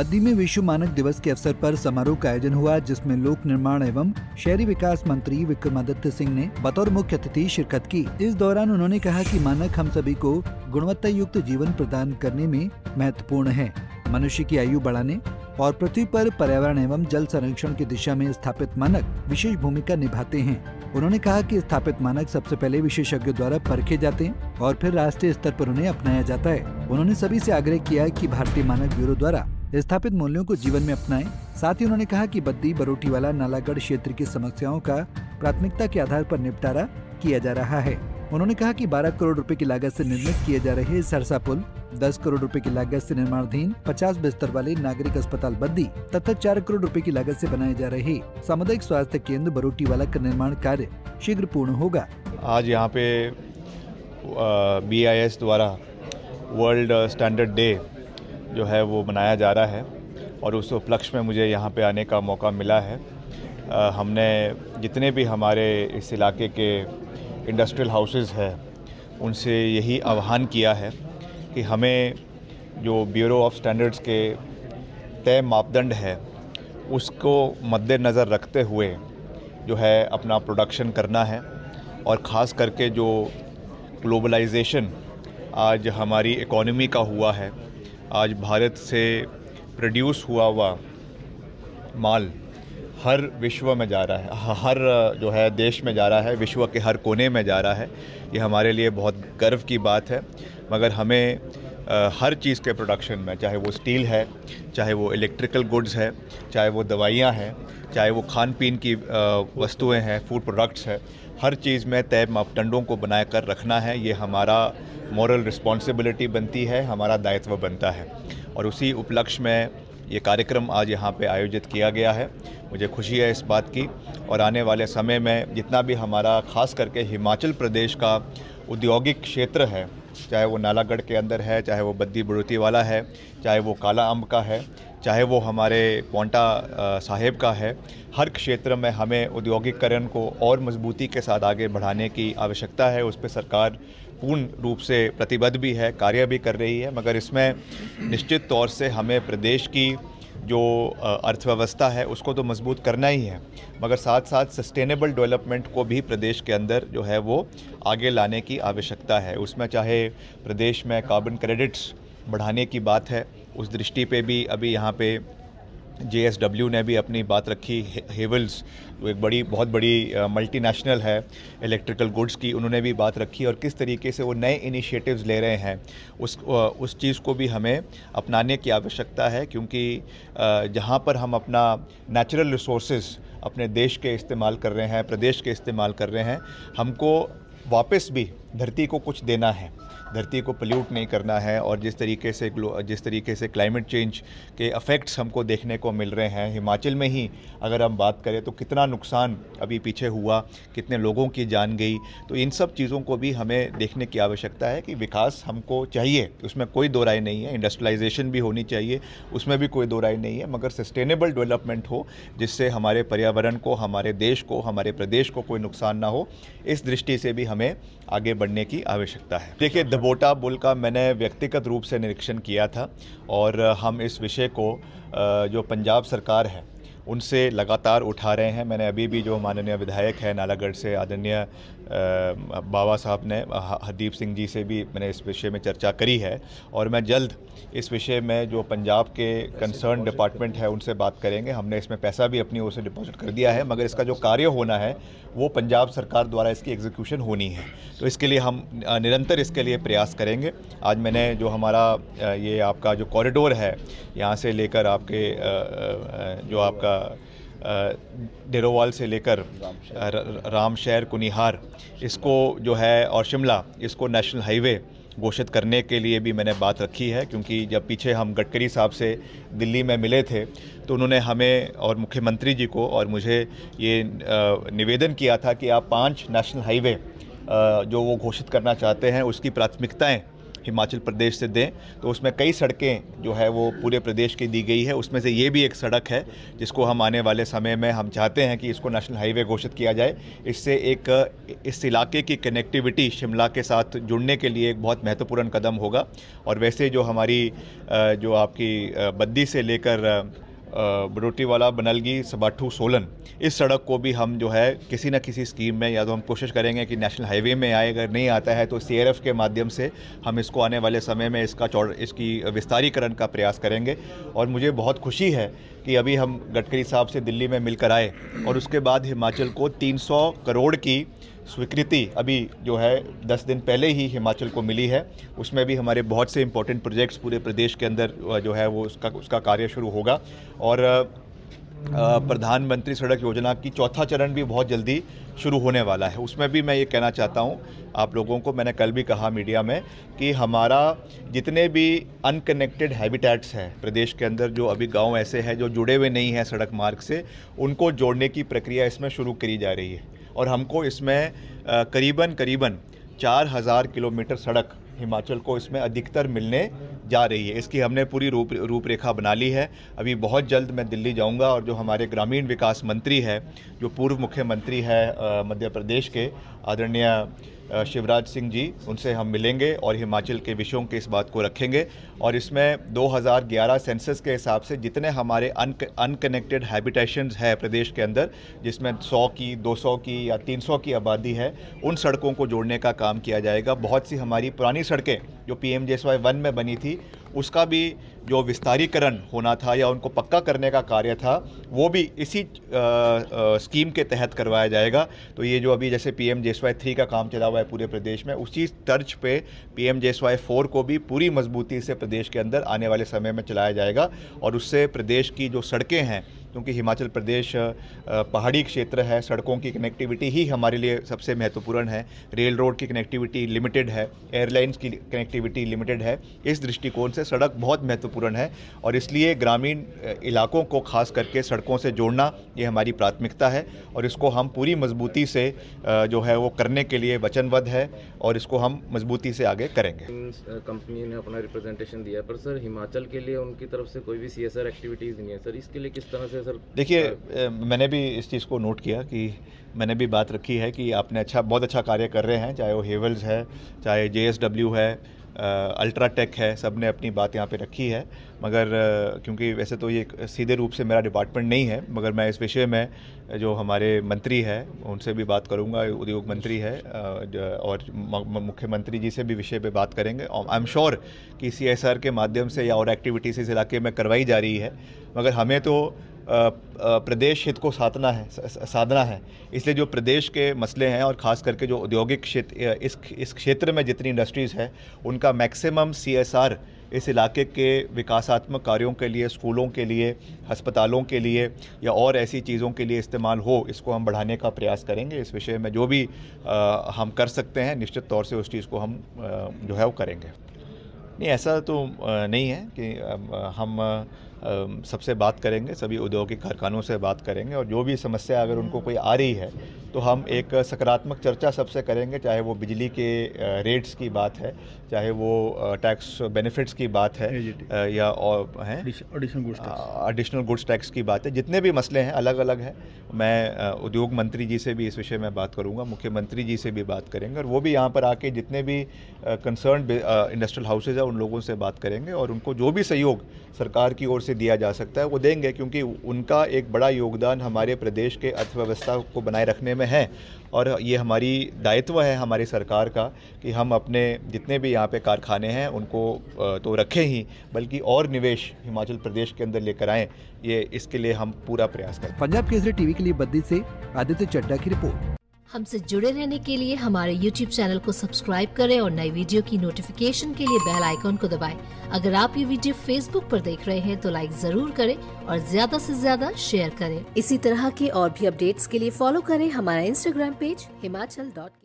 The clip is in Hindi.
बद्दी में विश्व मानक दिवस के अवसर पर समारोह का आयोजन हुआ, जिसमें लोक निर्माण एवं शहरी विकास मंत्री विक्रमादित्य सिंह ने बतौर मुख्य अतिथि शिरकत की। इस दौरान उन्होंने कहा कि मानक हम सभी को गुणवत्ता युक्त जीवन प्रदान करने में महत्वपूर्ण है। मनुष्य की आयु बढ़ाने और पृथ्वी पर पर्यावरण एवं जल संरक्षण की दिशा में स्थापित मानक विशेष भूमिका निभाते हैं। उन्होंने कहा कि स्थापित मानक सबसे पहले विशेषज्ञों द्वारा परखे जाते हैं और फिर राष्ट्रीय स्तर पर उन्हें अपनाया जाता है। उन्होंने सभी से आग्रह किया कि भारतीय मानक ब्यूरो द्वारा स्थापित मूल्यों को जीवन में अपनाएं। साथ ही उन्होंने कहा कि बद्दी, बरोटीवाला, नालागढ़ क्षेत्र की समस्याओं का प्राथमिकता के आधार पर निपटारा किया जा रहा है। उन्होंने कहा कि 12 करोड़ रुपए की लागत से निर्मित किए जा रहे सरसा पुल, 10 करोड़ रुपए की लागत से निर्माणाधीन 50 बिस्तर वाले नागरिक अस्पताल बद्दी तथा 4 करोड़ रुपए की लागत से बनाए जा रहे सामुदायिक स्वास्थ्य केंद्र बरोटीवाला का निर्माण कार्य शीघ्र पूर्ण होगा। आज यहाँ पे BIS द्वारा वर्ल्ड स्टैंडर्ड डे जो है वो मनाया जा रहा है और उस उपलक्ष्य में मुझे यहाँ पे आने का मौका मिला है। हमने जितने भी हमारे इस इलाके के इंडस्ट्रियल हाउसेस है उनसे यही आह्वान किया है कि हमें जो ब्यूरो ऑफ स्टैंडर्ड्स के तय मापदंड है उसको मद्देनज़र रखते हुए जो है अपना प्रोडक्शन करना है। और ख़ास करके जो ग्लोबलाइजेशन आज हमारी इकोनॉमी का हुआ है, आज भारत से प्रोड्यूस हुआ माल हर विश्व में जा रहा है, हर जो है देश में जा रहा है, विश्व के हर कोने में जा रहा है। ये हमारे लिए बहुत गर्व की बात है। मगर हमें हर चीज़ के प्रोडक्शन में, चाहे वो स्टील है, चाहे वो इलेक्ट्रिकल गुड्स है, चाहे वो दवाइयाँ हैं, चाहे वो खान पीन की वस्तुएं हैं, फूड प्रोडक्ट्स है, हर चीज़ में तय मापदंडों को बना कर रखना है। ये हमारा मॉरल रिस्पॉन्सिबिलिटी बनती है, हमारा दायित्व बनता है। और उसी उपलक्ष्य में ये कार्यक्रम आज यहाँ पे आयोजित किया गया है। मुझे खुशी है इस बात की। और आने वाले समय में जितना भी हमारा ख़ास करके हिमाचल प्रदेश का औद्योगिक क्षेत्र है, चाहे वो नालागढ़ के अंदर है, चाहे वो बद्दी बरोटीवाला है, चाहे वो काला अम्ब का है, चाहे वो हमारे पोंटा साहेब का है, हर क्षेत्र में हमें औद्योगिकरण को और मजबूती के साथ आगे बढ़ाने की आवश्यकता है। उस पर सरकार पूर्ण रूप से प्रतिबद्ध भी है, कार्य भी कर रही है। मगर इसमें निश्चित तौर से हमें प्रदेश की जो अर्थव्यवस्था है उसको तो मजबूत करना ही है, मगर साथ साथ सस्टेनेबल डेवलपमेंट को भी प्रदेश के अंदर जो है वो आगे लाने की आवश्यकता है। उसमें चाहे प्रदेश में कार्बन क्रेडिट्स बढ़ाने की बात है, उस दृष्टि पे भी अभी यहाँ पे JSW ने भी अपनी बात रखी। हेवल्स जो एक बहुत बड़ी मल्टीनेशनल है इलेक्ट्रिकल गुड्स की, उन्होंने भी बात रखी। और किस तरीके से वो नए इनिशिएटिव्स ले रहे हैं उस चीज़ को भी हमें अपनाने की आवश्यकता है। क्योंकि जहाँ पर हम अपना नेचुरल रिसोर्सेज अपने देश के इस्तेमाल कर रहे हैं, प्रदेश के इस्तेमाल कर रहे हैं, हमको वापस भी धरती को कुछ देना है, धरती को पोल्यूट नहीं करना है। और जिस तरीके से क्लाइमेट चेंज के इफ़ेक्ट्स हमको देखने को मिल रहे हैं, हिमाचल में ही अगर हम बात करें तो कितना नुकसान अभी पीछे हुआ, कितने लोगों की जान गई। तो इन सब चीज़ों को भी हमें देखने की आवश्यकता है कि विकास हमको चाहिए, उसमें कोई दो राय नहीं है। इंडस्ट्रियलाइजेशन भी होनी चाहिए, उसमें भी कोई दो राय नहीं है, मगर सस्टेनेबल डेवलपमेंट हो जिससे हमारे पर्यावरण को, हमारे देश को, हमारे प्रदेश को कोई नुकसान ना हो। इस दृष्टि से भी हमें आगे बढ़ने की आवश्यकता है। देखिए, दबोटा पुल का मैंने व्यक्तिगत रूप से निरीक्षण किया था और हम इस विषय को जो पंजाब सरकार है उनसे लगातार उठा रहे हैं। मैंने अभी भी जो माननीय विधायक है नालागढ़ से आदरणीय बाबा साहब ने हरदीप सिंह जी से भी मैंने इस विषय में चर्चा करी है। और मैं जल्द इस विषय में जो पंजाब के कंसर्न डिपार्टमेंट है उनसे बात करेंगे। हमने इसमें पैसा भी अपनी ओर से डिपॉजिट कर दिया है, मगर इसका जो कार्य होना है वो पंजाब सरकार द्वारा इसकी एग्जीक्यूशन होनी है। तो इसके लिए हम निरंतर इसके लिए प्रयास करेंगे। आज मैंने जो हमारा ये आपका जो कॉरिडोर है यहाँ से लेकर आपके जो आपका डेरोवाल से लेकर रामशहर, कुनिहार, इसको जो है और शिमला, इसको नेशनल हाईवे घोषित करने के लिए भी मैंने बात रखी है। क्योंकि जब पीछे हम गडकरी साहब से दिल्ली में मिले थे तो उन्होंने हमें और मुख्यमंत्री जी को और मुझे ये निवेदन किया था कि आप 5 नेशनल हाईवे जो वो घोषित करना चाहते हैं उसकी प्राथमिकताएं हिमाचल प्रदेश से दें, तो उसमें कई सड़कें जो है वो पूरे प्रदेश की दी गई है। उसमें से ये भी एक सड़क है जिसको हम आने वाले समय में हम चाहते हैं कि इसको नेशनल हाईवे घोषित किया जाए। इससे इस इलाके की कनेक्टिविटी शिमला के साथ जुड़ने के लिए एक बहुत महत्वपूर्ण कदम होगा। और वैसे जो हमारी जो आपकी बद्दी से लेकर बरोटीवाला, बनलगी, सबाठू, सोलन, इस सड़क को भी हम जो है किसी न किसी स्कीम में, या तो हम कोशिश करेंगे कि नेशनल हाईवे में आए, अगर नहीं आता है तो CRF के माध्यम से हम इसको आने वाले समय में इसकी विस्तारीकरण का प्रयास करेंगे। और मुझे बहुत खुशी है कि अभी हम गडकरी साहब से दिल्ली में मिलकर आए और उसके बाद हिमाचल को 300 करोड़ की स्वीकृति अभी जो है 10 दिन पहले ही हिमाचल को मिली है। उसमें भी हमारे बहुत से इंपॉर्टेंट प्रोजेक्ट्स पूरे प्रदेश के अंदर जो है वो उसका कार्य शुरू होगा। और प्रधानमंत्री सड़क योजना की चौथा चरण भी बहुत जल्दी शुरू होने वाला है। उसमें भी मैं ये कहना चाहता हूँ आप लोगों को, मैंने कल भी कहा मीडिया में कि हमारा जितने भी अनकनेक्टेड हैबिटेट्स हैं प्रदेश के अंदर, जो अभी गांव ऐसे हैं जो जुड़े हुए नहीं हैं सड़क मार्ग से, उनको जोड़ने की प्रक्रिया इसमें शुरू करी जा रही है। और हमको इसमें करीबन 4000 किलोमीटर सड़क हिमाचल को इसमें अधिकतर मिलने जा रही है। इसकी हमने पूरी रूपरेखा बना ली है। अभी बहुत जल्द मैं दिल्ली जाऊंगा और जो हमारे ग्रामीण विकास मंत्री है, जो पूर्व मुख्यमंत्री है मध्य प्रदेश के, आदरणीय शिवराज सिंह जी, उनसे हम मिलेंगे और हिमाचल के विषयों के इस बात को रखेंगे। और इसमें 2011 सेंसस के हिसाब से जितने हमारे अनकनेक्टेड हैबिटेशंस है प्रदेश के अंदर, जिसमें 100 की, 200 की या 300 की आबादी है, उन सड़कों को जोड़ने का काम किया जाएगा। बहुत सी हमारी पुरानी सड़कें जो PMJSY 1 में बनी थी, उसका भी जो विस्तारीकरण होना था या उनको पक्का करने का कार्य था, वो भी इसी स्कीम के तहत करवाया जाएगा। तो ये जो अभी जैसे PMJSY 3 का काम चला हुआ है पूरे प्रदेश में, उसी तर्ज पे PMJSY 4 को भी पूरी मजबूती से प्रदेश के अंदर आने वाले समय में चलाया जाएगा। और उससे प्रदेश की जो सड़कें हैं, क्योंकि हिमाचल प्रदेश पहाड़ी क्षेत्र है, सड़कों की कनेक्टिविटी ही हमारे लिए सबसे महत्वपूर्ण है। रेल रोड की कनेक्टिविटी लिमिटेड है, एयरलाइंस की कनेक्टिविटी लिमिटेड है। इस दृष्टिकोण से सड़क बहुत महत्वपूर्ण है और इसलिए ग्रामीण इलाकों को खास करके सड़कों से जोड़ना ये हमारी प्राथमिकता है और इसको हम पूरी मजबूती से जो है वो करने के लिए वचनबद्ध है और इसको हम मजबूती से आगे करेंगे। कंपनी ने अपना रिप्रेजेंटेशन दिया, पर सर हिमाचल के लिए उनकी तरफ से कोई भी CSR एक्टिविटीज़ नहीं है सर, इसके लिए किस तरह से सर? देखिए, मैंने भी इस चीज़ को नोट किया कि मैंने भी बात रखी है कि आपने बहुत अच्छा कार्य कर रहे हैं, चाहे वो हेवल्स है, चाहे JSW है, अल्ट्राटेक है, सब ने अपनी बात यहाँ पे रखी है। मगर क्योंकि वैसे तो ये सीधे रूप से मेरा डिपार्टमेंट नहीं है, मगर मैं इस विषय में जो हमारे मंत्री है उनसे भी बात करूँगा, उद्योग मंत्री है और मुख्यमंत्री जी से भी विषय पे बात करेंगे। आई एम श्योर कि CSR के माध्यम से या और एक्टिविटीज़ इस इलाके में करवाई जा रही है, मगर हमें तो प्रदेश हित को साधना है। इसलिए जो प्रदेश के मसले हैं और ख़ास करके जो औद्योगिक क्षेत्र, इस क्षेत्र में जितनी इंडस्ट्रीज़ हैं, उनका मैक्सिमम CSR इस इलाके के विकासात्मक कार्यों के लिए, स्कूलों के लिए, अस्पतालों के लिए या और ऐसी चीज़ों के लिए इस्तेमाल हो, इसको हम बढ़ाने का प्रयास करेंगे। इस विषय में जो भी हम कर सकते हैं, निश्चित तौर से उस चीज़ को हम जो है वो करेंगे। नहीं, ऐसा तो नहीं है कि हम सबसे बात करेंगे, सभी औद्योगिक कारखानों से बात करेंगे और जो भी समस्या अगर उनको कोई आ रही है तो हम एक सकारात्मक चर्चा सबसे करेंगे, चाहे वो बिजली के रेट्स की बात है, चाहे वो टैक्स बेनिफिट्स की बात है या और हैं एडिशनल गुड्स टैक्स की बात है। जितने भी मसले हैं अलग अलग हैं। मैं उद्योग मंत्री जी से भी इस विषय में बात करूंगा, मुख्यमंत्री जी से भी बात करेंगे और वो भी यहाँ पर आके जितने भी कंसर्न इंडस्ट्रियल हाउसेज है उन लोगों से बात करेंगे और उनको जो भी सहयोग सरकार की ओर से दिया जा सकता है वो देंगे, क्योंकि उनका एक बड़ा योगदान हमारे प्रदेश के अर्थव्यवस्था को बनाए रखने में है। और ये हमारी दायित्व है हमारी सरकार का कि हम अपने जितने भी यहाँ पे कारखाने हैं उनको तो रखें ही, बल्कि और निवेश हिमाचल प्रदेश के अंदर लेकर आएँ, ये इसके लिए हम पूरा प्रयास करें। पंजाब केसरी टीवी के लिए बद्दी से आदित्य चड्डा की रिपोर्ट। हमसे जुड़े रहने के लिए हमारे YouTube चैनल को सब्सक्राइब करें और नई वीडियो की नोटिफिकेशन के लिए बेल आइकॉन को दबाएं। अगर आप ये वीडियो Facebook पर देख रहे हैं तो लाइक जरूर करें और ज्यादा से ज्यादा शेयर करें। इसी तरह के और भी अपडेट्स के लिए फॉलो करें हमारा Instagram पेज himachal.ke।